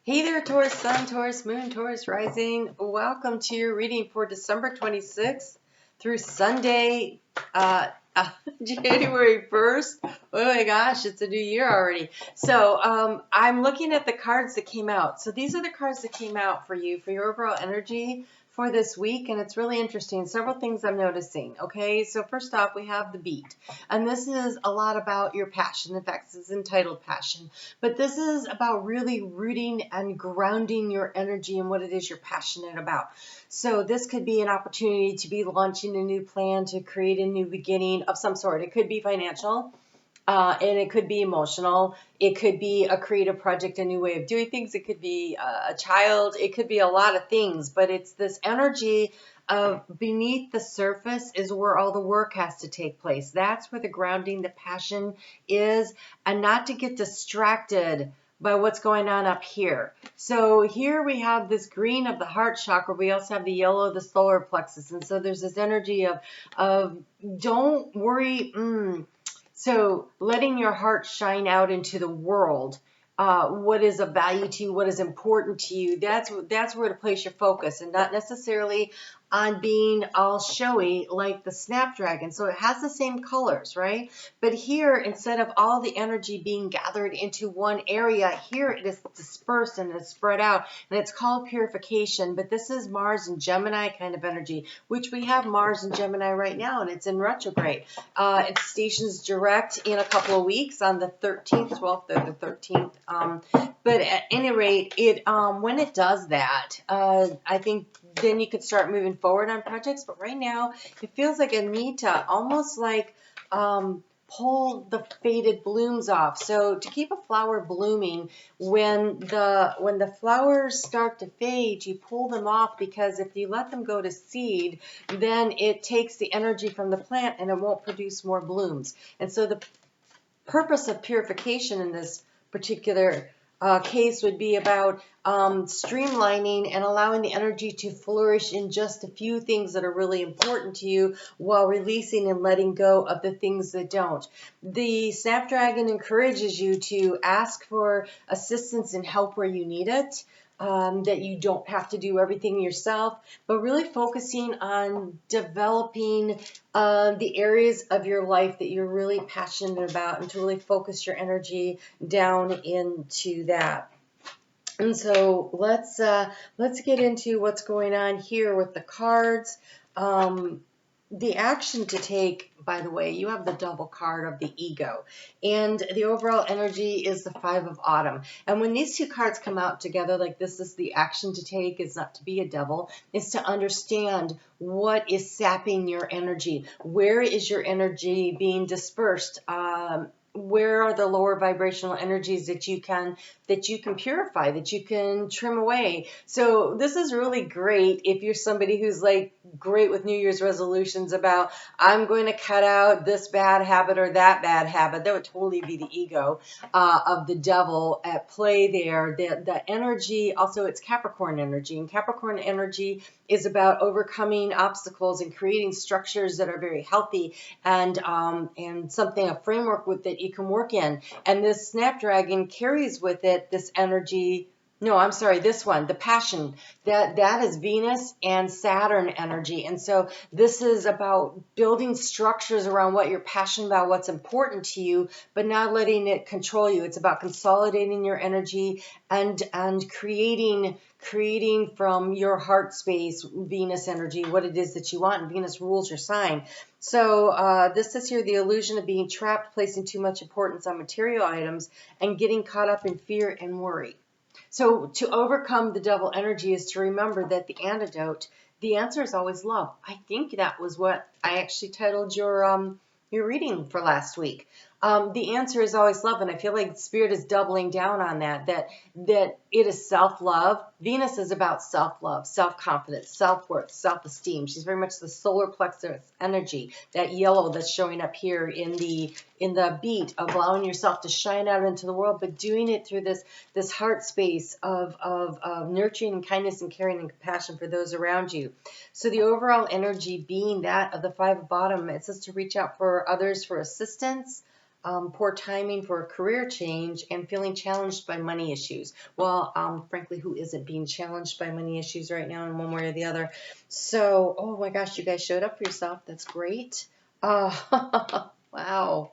Hey there, Taurus Sun, Taurus Moon, Taurus Rising. Welcome to your reading for December 26th through Sunday, January 1st. Oh my gosh, it's a new year already. So I'm looking at the cards that came out. So these are the cards that came out for you, for your overall energy for this week, and it's really interesting. Several things I'm noticing. Okay, so first off, we have the Beat, and this is a lot about your passion. In fact, this is entitled Passion, but this is about really rooting and grounding your energy in what it is you're passionate about. So this could be an opportunity to be launching a new plan, to create a new beginning of some sort. It could be financial. And it could be emotional. It could be a creative project, a new way of doing things. It could be a child. It could be a lot of things, but it's this energy of beneath the surface is where all the work has to take place. That's where the grounding, the passion is, and not to get distracted by what's going on up here. So here we have this green of the heart chakra. We also have the yellow of the solar plexus. And so there's this energy of don't worry. So letting your heart shine out into the world, what is of value to you, what is important to you, that's where to place your focus, and not necessarily on being all showy like the snapdragon. So it has the same colors, right? But here, instead of all the energy being gathered into one area, here it is dispersed and it's spread out, and it's called purification. But this is Mars and Gemini kind of energy, which we have Mars and Gemini right now, and it's in retrograde. It stations direct in a couple of weeks on the 13th, 12th or the 13th. But at any rate, it when it does that, I think then you could start moving forward on projects. But right now, it feels like a need to almost like pull the faded blooms off. So to keep a flower blooming, when the flowers start to fade, you pull them off, because if you let them go to seed, then it takes the energy from the plant and it won't produce more blooms. And so the purpose of purification in this particular case would be about streamlining and allowing the energy to flourish in just a few things that are really important to you, while releasing and letting go of the things that don't. The Snapdragon encourages you to ask for assistance and help where you need it. That you don't have to do everything yourself, but really focusing on developing the areas of your life that you're really passionate about, and to really focus your energy down into that. And so let's get into what's going on here with the cards. The action to take, by the way, you have the double card of the ego, and the overall energy is the 5 of autumn. And when these two cards come out together like this, is the action to take is not to be a devil, it's to understand what is sapping your energy. Where is your energy being dispersed? Where are the lower vibrational energies that you can purify, that you can trim away? So this is really great if you're somebody who's like great with New Year's resolutions about, I'm going to cut out this bad habit or that bad habit. That would totally be the ego of the devil at play there. The energy, also it's Capricorn energy, and Capricorn energy is about overcoming obstacles and creating structures that are very healthy, and something, a framework with that you can work in. And this Snapdragon carries with it this energy. No, I'm sorry, this one, the passion, that is Venus and Saturn energy. And so this is about building structures around what you're passionate about, what's important to you, but not letting it control you. It's about consolidating your energy and creating from your heart space, Venus energy, what it is that you want. And Venus rules your sign. So this is here the illusion of being trapped, placing too much importance on material items, and getting caught up in fear and worry. So to overcome the devil energy is to remember that the antidote, the answer is always love. I think that was what I actually titled your reading for last week. The answer is always love, and I feel like Spirit is doubling down on that it is self-love. Venus is about self-love, self-confidence, self-worth, self-esteem. She's very much the solar plexus energy, that yellow that's showing up here in the beat of allowing yourself to shine out into the world, but doing it through this heart space of nurturing and kindness and caring and compassion for those around you. So the overall energy being that of the 5 of autumn, it says to reach out for others for assistance, poor timing for a career change, and feeling challenged by money issues. Well, frankly, who isn't being challenged by money issues right now in one way or the other? So, oh my gosh, you guys showed up for yourself. That's great. Wow.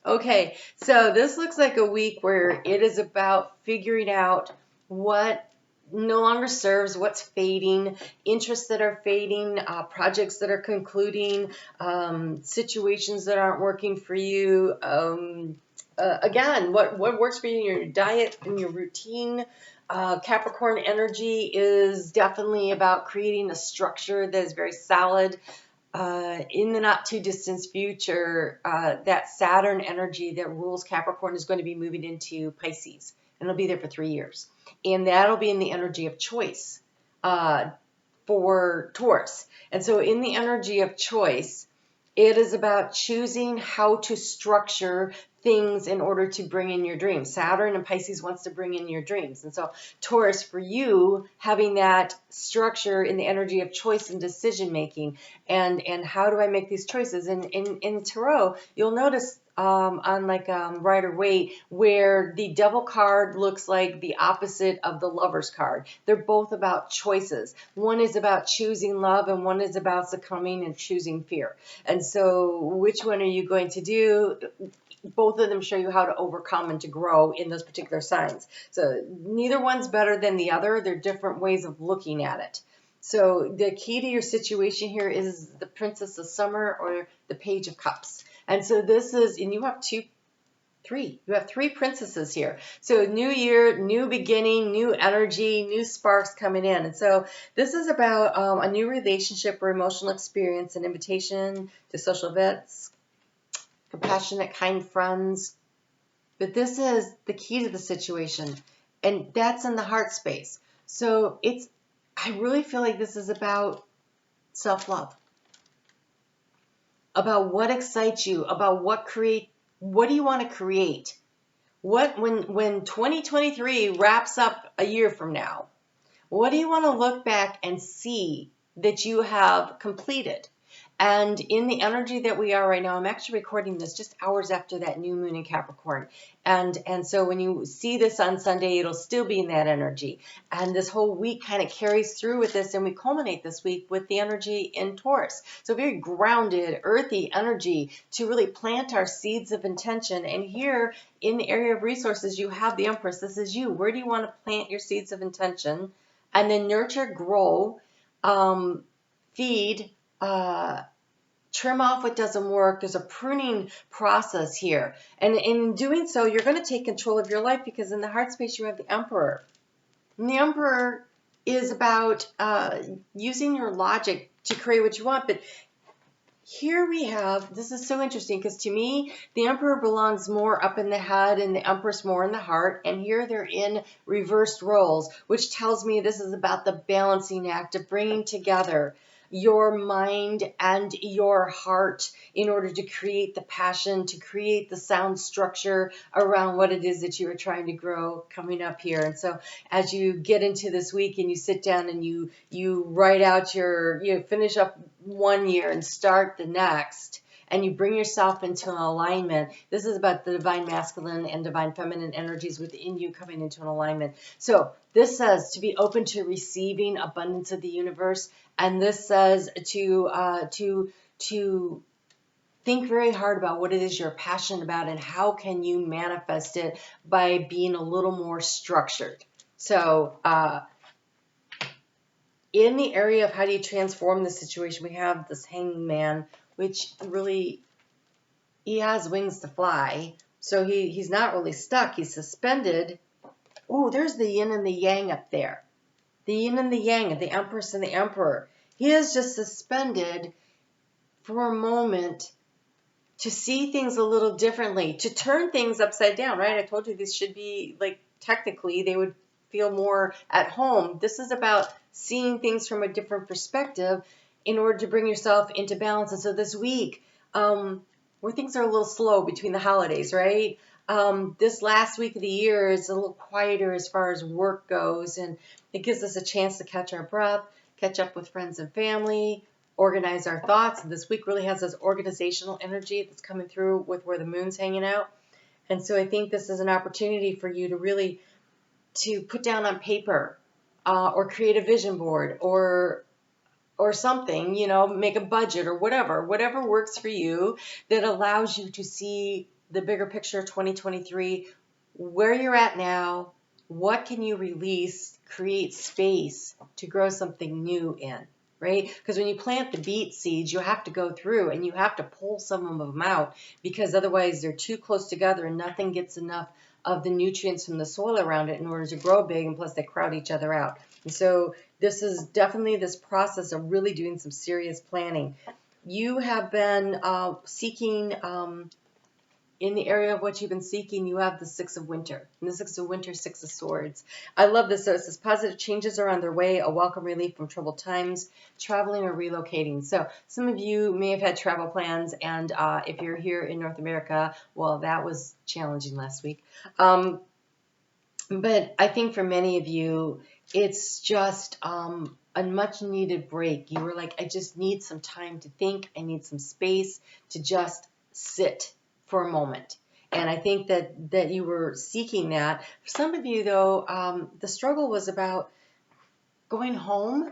Okay, so this looks like a week where it is about figuring out what no longer serves, what's fading, interests that are fading, projects that are concluding, situations that aren't working for you. Again, what works for you in your diet, in your routine. Capricorn energy is definitely about creating a structure that is very solid. In the not too distant future, that Saturn energy that rules Capricorn is going to be moving into Pisces, and it'll be there for 3 years. And that'll be in the energy of choice for Taurus. And so in the energy of choice, it is about choosing how to structure things in order to bring in your dreams. Saturn and Pisces wants to bring in your dreams. And so Taurus, for you, having that structure in the energy of choice and decision making, and how do I make these choices? And in Tarot, you'll notice on like Rider-Waite, where the Devil card looks like the opposite of the Lover's card. They're both about choices. One is about choosing love, and one is about succumbing and choosing fear. And so which one are you going to do? Both of them show you how to overcome and to grow in those particular signs. So neither one's better than the other. They're different ways of looking at it. So the key to your situation here is the Princess of Summer or the Page of Cups. And so this is, and you have three princesses here. So new year, new beginning, new energy, new sparks coming in. And so this is about a new relationship or emotional experience, an invitation to social events, compassionate, kind friends. But this is the key to the situation, and that's in the heart space. So I really feel like this is about self-love, about what excites you, about what do you want to create? When 2023 wraps up a year from now, what do you want to look back and see that you have completed? And in the energy that we are right now, I'm actually recording this just hours after that new moon in Capricorn. And so when you see this on Sunday, it'll still be in that energy. And this whole week kind of carries through with this, and we culminate this week with the energy in Taurus. So very grounded, earthy energy to really plant our seeds of intention. And here in the area of resources, you have the Empress. This is you. Where do you want to plant your seeds of intention? And then nurture, grow, feed, trim off what doesn't work. There's a pruning process here. And in doing so, you're going to take control of your life, because in the heart space, you have the Emperor. And the Emperor is about using your logic to create what you want. But here we have, this is so interesting, because to me, the Emperor belongs more up in the head and the Empress more in the heart. And here they're in reversed roles, which tells me this is about the balancing act of bringing together your mind and your heart in order to create the passion, to create the sound structure around what it is that you are trying to grow coming up here. And so as you get into this week and you sit down and you write out you finish up one year and start the next, and you bring yourself into an alignment. This is about the divine masculine and divine feminine energies within you coming into an alignment. So this says to be open to receiving abundance of the universe, and this says to think very hard about what it is you're passionate about and how can you manifest it by being a little more structured. So in the area of how do you transform the situation, we have this Hanged Man, which really, he has wings to fly. So he's not really stuck. He's suspended. Oh, there's the yin and the yang up there. The yin and the yang, the Empress and the Emperor. He is just suspended for a moment to see things a little differently, to turn things upside down, right? I told you this should be, like, technically they would feel more at home. This is about seeing things from a different perspective in order to bring yourself into balance. And so this week, where things are a little slow between the holidays, right? This last week of the year is a little quieter as far as work goes, and it gives us a chance to catch our breath, catch up with friends and family, organize our thoughts. This week really has this organizational energy that's coming through with where the moon's hanging out. And so I think this is an opportunity for you to really to put down on paper or create a vision board or something, you know, make a budget or whatever works for you that allows you to see the bigger picture of 2023, where you're at now, what can you release, create space to grow something new in, right? Because when you plant the beet seeds, you have to go through and you have to pull some of them out because otherwise they're too close together and nothing gets enough of the nutrients from the soil around it in order to grow big, and plus they crowd each other out. And so this is definitely this process of really doing some serious planning. You have been seeking, in the area of what you've been seeking, you have the Six of Winter. And the Six of Winter, Six of Swords. I love this. So it says positive changes are on their way, a welcome relief from troubled times, traveling or relocating. So some of you may have had travel plans, and if you're here in North America, well, that was challenging last week. But I think for many of you, it's just a much needed break. You were like, I just need some time to think. I need some space to just sit for a moment. And I think that you were seeking that. For some of you, though, the struggle was about going home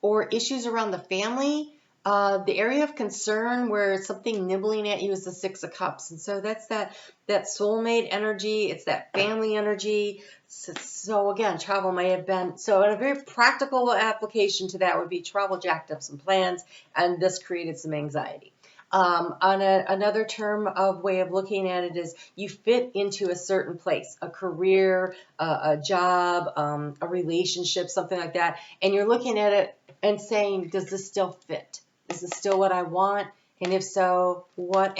or issues around the family. The area of concern where something nibbling at you is the Six of Cups. And so that's that soulmate energy. It's that family energy. So again, travel may have been, so a very practical application to that would be travel jacked up some plans, and this created some anxiety. Another term of way of looking at it is you fit into a certain place, a career, a job, a relationship, something like that. And you're looking at it and saying, does this still fit? Is this still what I want? And if so, what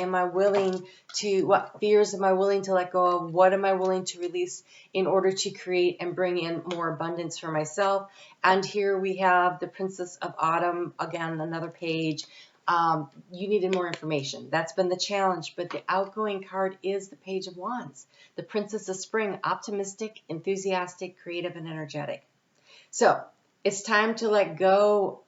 fears am I willing to let go of? What am I willing to release in order to create and bring in more abundance for myself? And here we have the Princess of Autumn, again, another page. You needed more information. That's been the challenge, but the outgoing card is the Page of Wands. The Princess of Spring, optimistic, enthusiastic, creative, and energetic. So it's time to let go.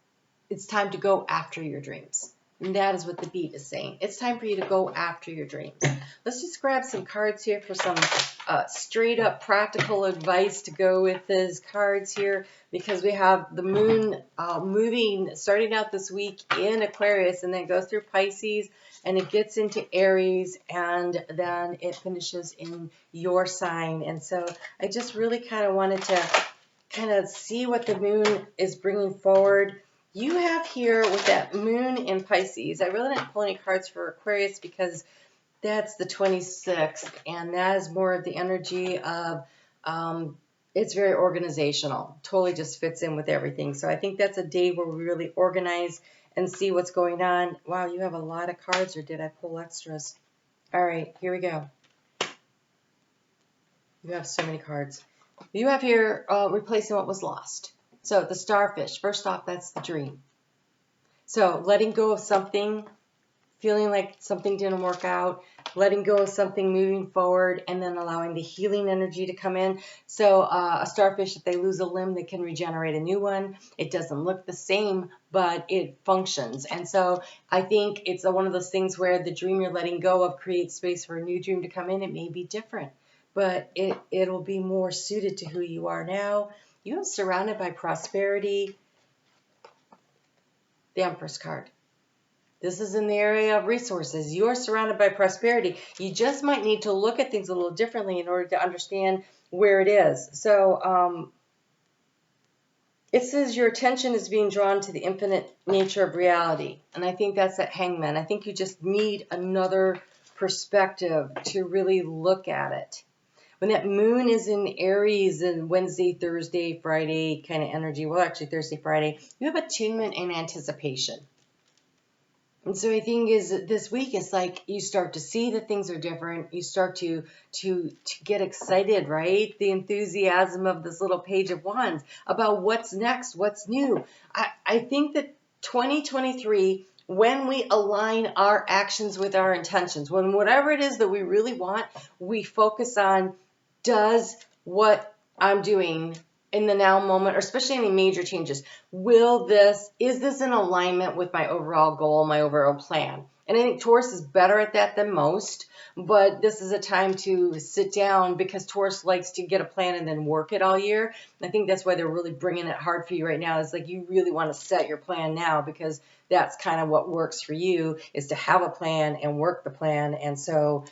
It's time to go after your dreams. And that is what the beat is saying. It's time for you to go after your dreams. Let's just grab some cards here for some straight up practical advice to go with these cards here, because we have the moon starting out this week in Aquarius, and then it goes through Pisces, and it gets into Aries, and then it finishes in your sign. And so I just really kind of wanted to kind of see what the moon is bringing forward. You have here with that moon in Pisces, I really didn't pull any cards for Aquarius because that's the 26th, and that is more of the energy of, it's very organizational, totally just fits in with everything. So I think that's a day where we really organize and see what's going on. Wow, you have a lot of cards, or did I pull extras? All right, here we go. You have so many cards. You have here replacing what was lost. So the starfish, first off, that's the dream. So letting go of something, feeling like something didn't work out, letting go of something, moving forward, and then allowing the healing energy to come in. So a starfish, if they lose a limb, they can regenerate a new one. It doesn't look the same, but it functions. And so I think it's one of those things where the dream you're letting go of creates space for a new dream to come in. It may be different, but it'll be more suited to who you are now. You are surrounded by prosperity. The Empress card. This is in the area of resources. You are surrounded by prosperity. You just might need to look at things a little differently in order to understand where it is. So it says your attention is being drawn to the infinite nature of reality. And I think that's that Hangman. I think you just need another perspective to really look at it. When that moon is in Aries and Wednesday, Thursday, Friday kind of energy, well, actually Thursday, Friday, you have attunement and anticipation. And so I think this week is like you start to see that things are different. You start to get excited, right? The enthusiasm of this little Page of Wands about what's next, what's new. I think that 2023, when we align our actions with our intentions, when whatever it is that we really want, we focus on, does what I'm doing in the now moment, or especially any major changes. Is this in alignment with my overall goal, my overall plan? And I think Taurus is better at that than most, but this is a time to sit down because Taurus likes to get a plan and then work it all year. And I think that's why they're really bringing it hard for you right now. It's like you really want to set your plan now because that's kind of what works for you, is to have a plan and work the plan. And so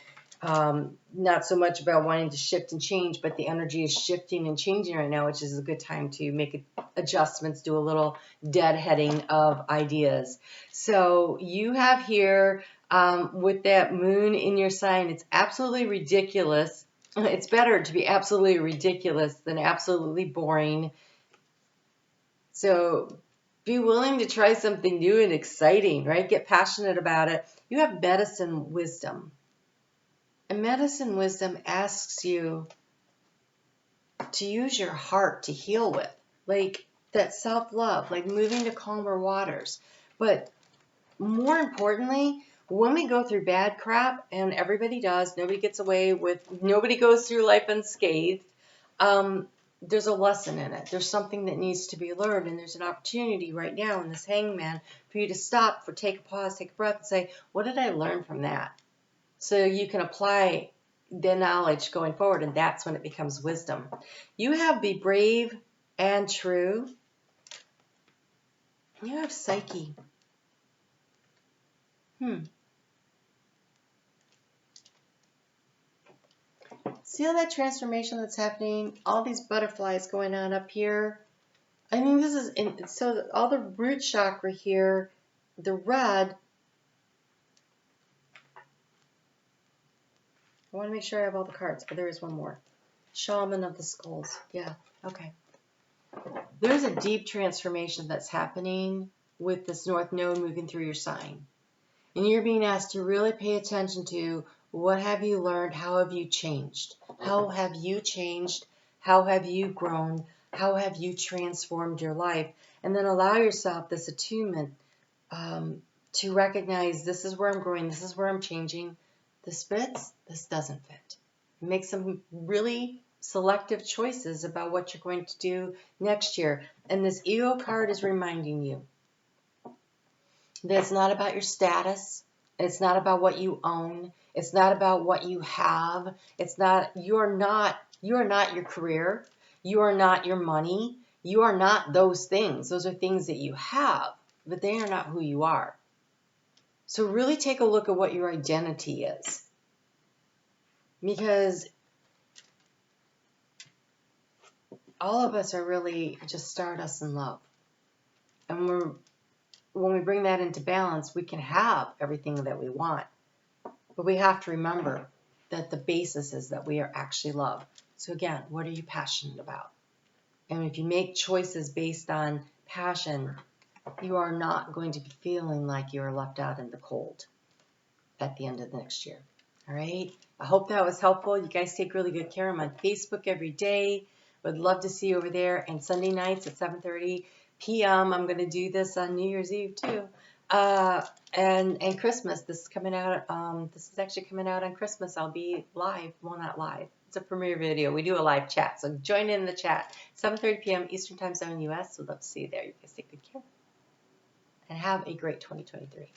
not so much about wanting to shift and change, but the energy is shifting and changing right now, which is a good time to make adjustments, do a little deadheading of ideas. So you have here with that moon in your sign, it's absolutely ridiculous. It's better to be absolutely ridiculous than absolutely boring. So be willing to try something new and exciting, right? Get passionate about it. You have medicine wisdom. And medicine wisdom asks you to use your heart to heal with, like that self-love, like moving to calmer waters. But more importantly, when we go through bad crap, and everybody does, nobody goes through life unscathed, there's a lesson in it. There's something that needs to be learned, and there's an opportunity right now in this hangman for you to stop, take a pause, take a breath, and say, what did I learn from that? So you can apply the knowledge going forward, and that's when it becomes wisdom. You have be brave and true. You have psyche. See all that transformation that's happening? All these butterflies going on up here. I mean, this is, so all the root chakra here, the red, I want to make sure I have all the cards, but there is one more. Shaman of the Skulls. Yeah, okay. There's a deep transformation that's happening with this North Node moving through your sign. And you're being asked to really pay attention to what have you learned, how have you changed? How have you changed? How have you grown? How have you transformed your life? And then allow yourself this attunement to recognize this is where I'm growing, this is where I'm changing. This fits, this doesn't fit. Make some really selective choices about what you're going to do next year. And this ego card is reminding you that it's not about your status. It's not about what you own. It's not about what you have. You are not your career. You are not your money. You are not those things. Those are things that you have, but they are not who you are. So really take a look at what your identity is. Because all of us are really just stardust in love. And when we bring that into balance, we can have everything that we want. But we have to remember that the basis is that we are actually love. So again, what are you passionate about? And if you make choices based on passion, you are not going to be feeling like you are left out in the cold at the end of the next year. All right? I hope that was helpful. You guys take really good care. I'm on Facebook every day. Would love to see you over there. And Sunday nights at 7:30 p.m. I'm going to do this on New Year's Eve too. And Christmas. This is coming out. This is actually coming out on Christmas. I'll be live. Well, not live. It's a premiere video. We do a live chat. So join in the chat. 7:30 p.m. Eastern Time Zone US. We'd love to see you there. You guys take good care. And have a great 2023.